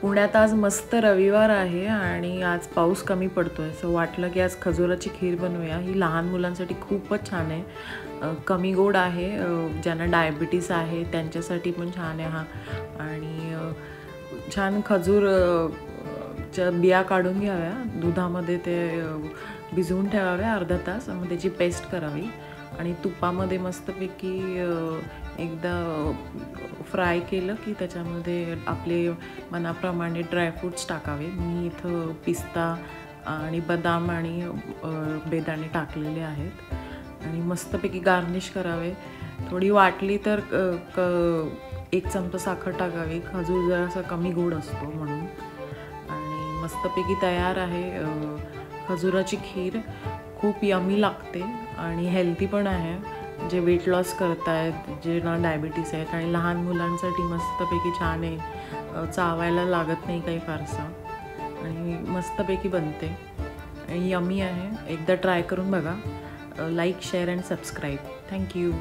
पुण्यात आज मस्त रविवार आहे आणि आज पाऊस कमी पडतोय, सो वाटलं की आज खजुराची खीर बनवूया. ही लहान मुलांसाठी खूपच छान आहे. कमी गोड आहे. ज्यांना डायबिटीस आहे त्यांच्यासाठी पण छान आहे हा. आणि छान खजूर च्या बिया काढून घ्याव्या, दुधामध्ये ते भिजवून ठेवाव्या अर्धा तास, मग त्याची पेस्ट करावी आणि तुपामध्ये मस्तपैकी एकदा फ्राय केलं की त्याच्यामध्ये आपले मनाप्रमाणे ड्रायफ्रूट्स टाकावे. मी इथं पिस्ता आणि बदाम आणि बेदाणे टाकलेले आहेत आणि मस्तपैकी गार्निश करावे. थोडी वाटली तर 1 चमचा साखर टाकावी. खजूर जरासा कमी गोड असतो म्हणून. आणि मस्तपैकी तयार आहे खजुराची खीर. खूप यमी लागते आणि हेल्दी पण आहे. जे वेट लॉस करतायत, ज्यांना डायबिटीस आहेत आणि लहान मुलांसाठी मस्तपैकी छान आहे. चावायला लागत नाही काही फारसं आणि मस्तपैकी बनते आणि यमी आहे. एकदा ट्राय करून बघा. Like, share and subscribe. Thank you.